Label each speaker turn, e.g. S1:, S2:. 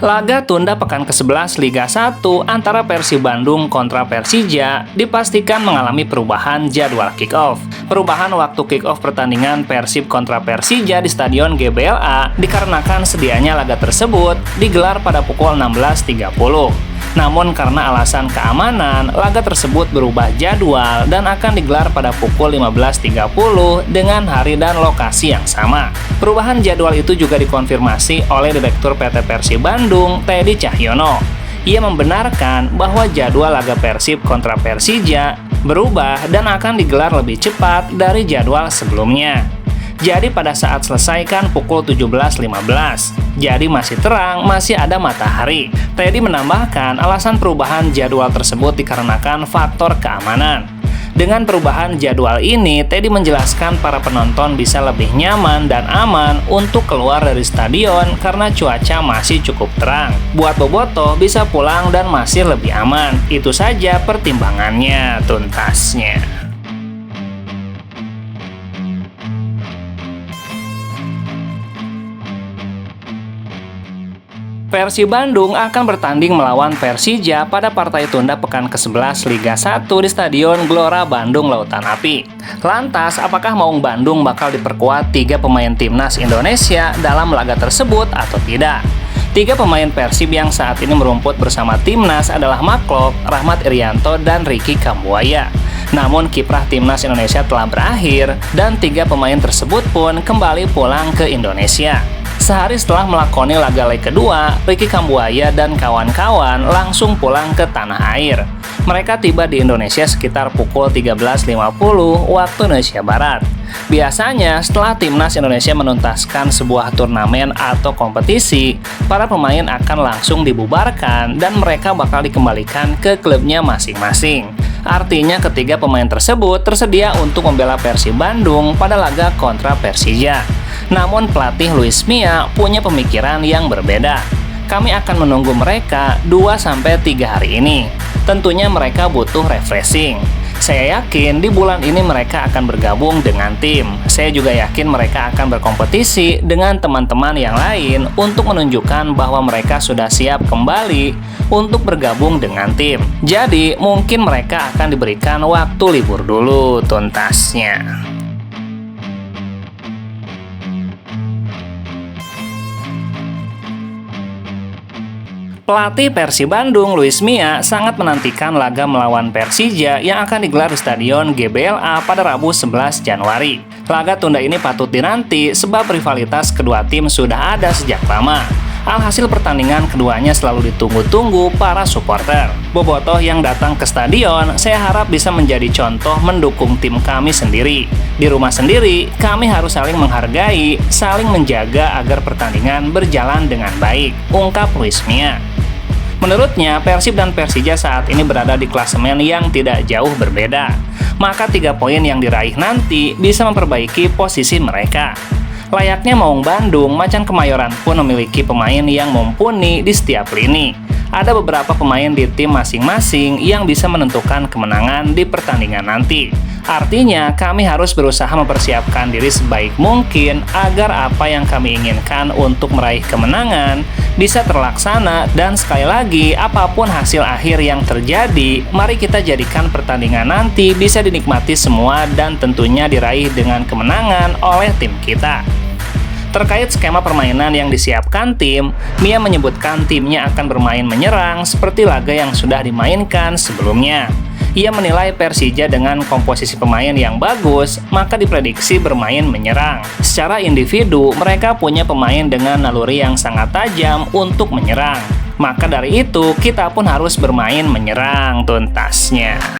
S1: Laga tunda pekan ke-11 Liga 1 antara Persib Bandung kontra Persija dipastikan mengalami perubahan jadwal kick-off. Perubahan waktu kick-off pertandingan Persib kontra Persija di Stadion GBLA dikarenakan sedianya laga tersebut digelar pada pukul 16.30. Namun karena alasan keamanan, laga tersebut berubah jadwal dan akan digelar pada pukul 15.30 dengan hari dan lokasi yang sama. Perubahan jadwal itu juga dikonfirmasi oleh Direktur PT Persib Bandung, Teddy Cahyono. Ia membenarkan bahwa jadwal laga Persib kontra Persija berubah dan akan digelar lebih cepat dari jadwal sebelumnya. Jadi pada saat selesaikan pukul 17.15, jadi masih terang, masih ada matahari. Teddy menambahkan alasan perubahan jadwal tersebut dikarenakan faktor keamanan. Dengan perubahan jadwal ini, Teddy menjelaskan para penonton bisa lebih nyaman dan aman untuk keluar dari stadion karena cuaca masih cukup terang. Buat bobotoh bisa pulang dan masih lebih aman. Itu saja pertimbangannya tuntasnya. Persib Bandung akan bertanding melawan Persija pada partai tunda pekan ke-11 Liga 1 di Stadion Gelora Bandung Lautan Api. Lantas, apakah Maung Bandung bakal diperkuat 3 pemain timnas Indonesia dalam laga tersebut atau tidak? 3 pemain Persib yang saat ini merumput bersama timnas adalah Maklok, Rahmat Irianto, dan Ricky Kambuaya. Namun kiprah timnas Indonesia telah berakhir dan 3 pemain tersebut pun kembali pulang ke Indonesia. Sehari setelah melakoni laga leg kedua, Ricky Kambuaya dan kawan-kawan langsung pulang ke tanah air. Mereka tiba di Indonesia sekitar pukul 13.50 waktu Indonesia Barat. Biasanya, setelah timnas Indonesia menuntaskan sebuah turnamen atau kompetisi, para pemain akan langsung dibubarkan dan mereka bakal dikembalikan ke klubnya masing-masing. Artinya ketiga pemain tersebut tersedia untuk membela Persib Bandung pada laga kontra Persija. Namun pelatih Luis Mia punya pemikiran yang berbeda. Kami akan menunggu mereka 2-3 hari ini. Tentunya mereka butuh refreshing. Saya yakin di bulan ini mereka akan bergabung dengan tim. Saya juga yakin mereka akan berkompetisi dengan teman-teman yang lain untuk menunjukkan bahwa mereka sudah siap kembali untuk bergabung dengan tim. Jadi mungkin mereka akan diberikan waktu libur dulu tuntasnya. Pelatih Persib Bandung, Luis Mia, sangat menantikan laga melawan Persija yang akan digelar di Stadion GBLA pada Rabu 11 Januari. Laga tunda ini patut dinanti sebab rivalitas kedua tim sudah ada sejak lama. Alhasil pertandingan keduanya selalu ditunggu-tunggu para supporter. Bobotoh yang datang ke stadion, saya harap bisa menjadi contoh mendukung tim kami sendiri. Di rumah sendiri, kami harus saling menghargai, saling menjaga agar pertandingan berjalan dengan baik, ungkap Luis Mia. Menurutnya, Persib dan Persija saat ini berada di klasemen yang tidak jauh berbeda. Maka 3 poin yang diraih nanti bisa memperbaiki posisi mereka. Layaknya Maung Bandung, Macan Kemayoran pun memiliki pemain yang mumpuni di setiap lini. Ada beberapa pemain di tim masing-masing yang bisa menentukan kemenangan di pertandingan nanti. Artinya, kami harus berusaha mempersiapkan diri sebaik mungkin agar apa yang kami inginkan untuk meraih kemenangan bisa terlaksana, dan sekali lagi, apapun hasil akhir yang terjadi, mari kita jadikan pertandingan nanti bisa dinikmati semua dan tentunya diraih dengan kemenangan oleh tim kita. Terkait skema permainan yang disiapkan tim, Mia menyebutkan timnya akan bermain menyerang seperti laga yang sudah dimainkan sebelumnya. Ia menilai Persija dengan komposisi pemain yang bagus, maka diprediksi bermain menyerang. Secara individu, mereka punya pemain dengan naluri yang sangat tajam untuk menyerang. Maka dari itu, kita pun harus bermain menyerang tuntasnya.